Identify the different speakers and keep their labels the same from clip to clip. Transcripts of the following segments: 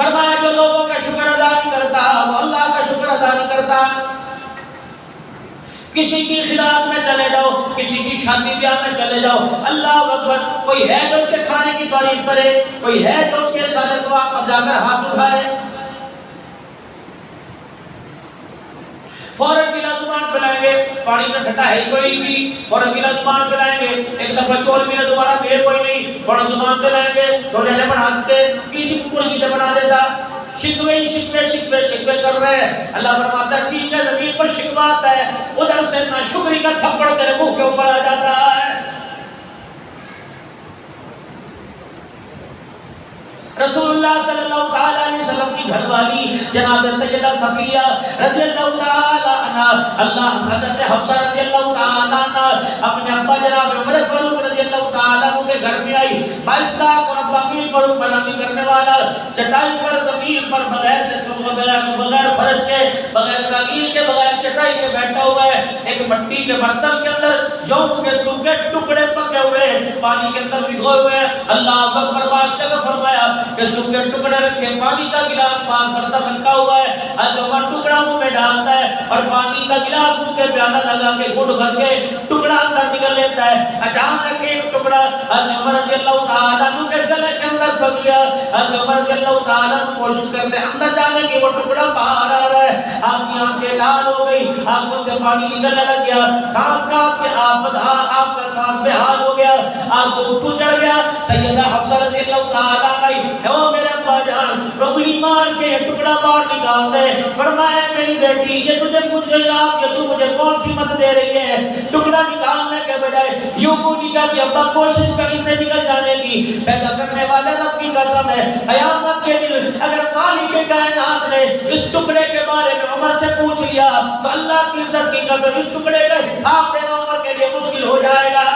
Speaker 1: فرمایا جو لوگوں کا شکر ادا نہیں کرتا وہ اللہ کا شکر ادا نہیں کرتا. کسی کی خلاف میں چلے جاؤ, کسی کی شادی بیاہ میں چلے جاؤ, اللہ اکبر, کوئی ہے جو اس کے کھانے کی تعریف کرے, کوئی ہے جو اس کے سارے ثواب پر جا کر ہاتھ اٹھائے. فوراً گلا زبان پلائیں گے, پانی میں ٹھٹا ہے کوئی نہیں سی, فوراً گلا زبان پلائیں گے, ایک دفعہ چول ملے دوبارہ ملے کوئی نہیں, فوراً زبان پلائیں گے, چھوٹے سے بنا دیتے, کسی کو پورگی سے بنا دیتا. شکوے شکوے کر رہے ہیں. اللہ فرماتا ہے ٹھیک ہے, زمین پر شکوہ آتا ہے, ادھر سے ناشکری کا تھپڑ تیرے منہ کے اوپر آ جاتا ہے. رسول اللہ صلی اللہ علیہ وسلم کی گھر والی جناب سیدہ صفیہ رضی اللہ تعالی عنہ, اللہ حضرت حفصہ رضی اللہ تعالی عنہ اپنے ابا جناب عمر فاروق رضی اللہ تعالی عنہ کے گھر میں آئی. 22 لاکھ اور زمین پر غلامی کرنے والا, چٹائی پر زمین پر بغیر فرش کے, بغیر قالین کے, بغیر چٹائی کے بیٹھا ہوا ہے, ایک مٹی کے برتن کے اندر جو کے سوکھے ٹکڑے پکے ہوئے پانی کے اندر بھگوئے ہوئے. اللہ اکبر, واسطے کا فرمایا کہ سوکھے ٹکڑے رکھے, پانی کا گلاس پاک برتن رکھا ہوا ہے, حضرت عمر ٹکڑا منہ میں ڈالتا ہے اور پانی کا گلاس منہ کے پیالہ لگا کے گھٹ بھر کے ٹکڑا اندر نکل لیتا ہے. اچانک ایک ٹکڑا حضرت عمر رضی اللہ تعالیٰ عنہ کے گلے کے اندر پھنس گیا. حضرت عمر رضی اللہ تعالیٰ عنہ کوشش کرتے اندر جانے کی, وہ ٹکڑا باہر آ رہا ہے, آپ کی آنکھیں لال ہو گئی, آنکھوں سے پانی نکلنے لگ گیا, سانس کے آپ کا سانس بے حال ہو گیا, آپ کو اٹھو چڑھ گیا. سیدہ حفصہ رضی اللہ تعالیٰ عنہ, او میرے ابا جان, رکن ایمان کے ٹکڑا باہر نکال دے. فرمایا میری بیٹی, یہ تجھے پوچھ رہی آپ کہ تو مجھے کون سی مدد دے رہی ہے, ٹکڑا نکالنے کے بجائے یوں بولی کا کہ ابا کوشش کری سے نکل جانے کی. پیدا کرنے والے رب کی قسم ہے, قیامت کے دن اگر مالک کائنات نے اس ٹکڑے کے بارے میں عمر سے پوچھ لیا تو اللہ کی عزت کی قسم اس ٹکڑے کا حساب دینا عمر کے لیے مشکل ہو جائے گا.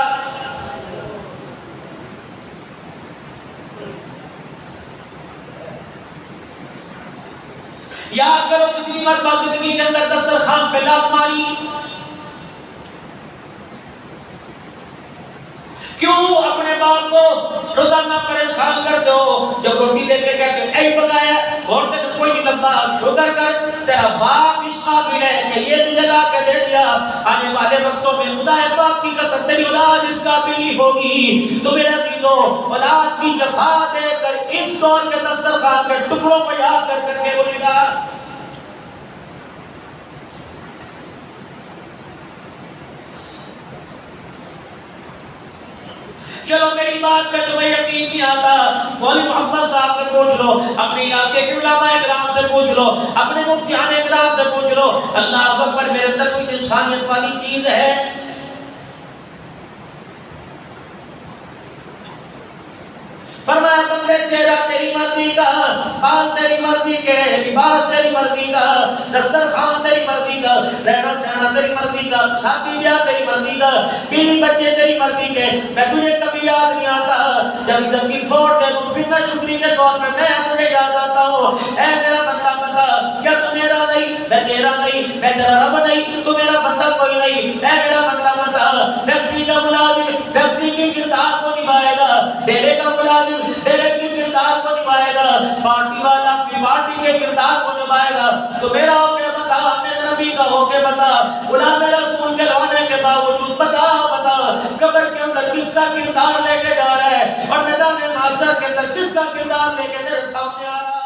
Speaker 1: یاد کرو کتنی مرتبہ زندگی کے اندر دسترخوان پہ لات ماری, کیوں اپنے باپ کو روزانہ پریشان کرتے ہو. جب روٹی دے کے کہتے ہیں اے پکایا, گھوڑتے تو کوئی نہیں لگتا, شکر کر تیرا باپ اس قابل ہے کہ یہ تجھے لا کے دے دیا. آنے والے وقتوں میں خدا پاک کی قسم تیری اولاد اس قابل نہیں ہوگی. تو میرے عزیزو, اولاد کی جفا دے کر اس دور کے دسترخوان کے ٹکڑوں کو یاد کر کر کے بولے گا. چلو میری بات پہ تمہیں یقین نہیں آتا, مولوی محمد صاحب سے پوچھ لو, اپنے علاقے کے علماء اکرام سے پوچھ لو, اپنے مفتیان اکرام سے پوچھ لو. اللہ اکبر, میرے اندر کوئی انسانیت والی چیز ہے. فرمایا بندے چہرہ تیری مرضی کا, حال تیری مرضی کے, لباس تیری مرضی کا, دسترخوان تیری مرضی کا, رہنا سہنا تیری مرضی کا, شادی بیاہ تیری مرضی کا, بیوی بچے تیری مرضی کے. میں تجھے کبھی یاد نہیں آتا, جب عزت کی تھوڑ دے دوں پھر میں شکری کے طور پہ میں تجھے یاد آتا ہوں. اے میرا بندہ بتا, کیا تو میرا نہیں, میں تیرا نہیں, میں تیرا رب نہیں, تو میرا بندہ کوئی نہیں. اے میرا بندہ بتا, فیکٹری کا ملازم فیکٹری کی کردار کو نبھائے گا, ڈیرے کا ملازم ڈیرے کی کردار کو نبھائے گا, پارٹی والا اپنی پارٹی کے کردار کو نبھائے گا. تو میرا ہو کے بتا, میرے نبی کا ہو کے بتا, غلام رسول کے ہونے کے باوجود بتا قبر کے اندر کس کا کردار لے کے جا رہا ہے اور میدان محشر کے اندر کس کا کردار لے کے میرے سامنے آ رہا ہے.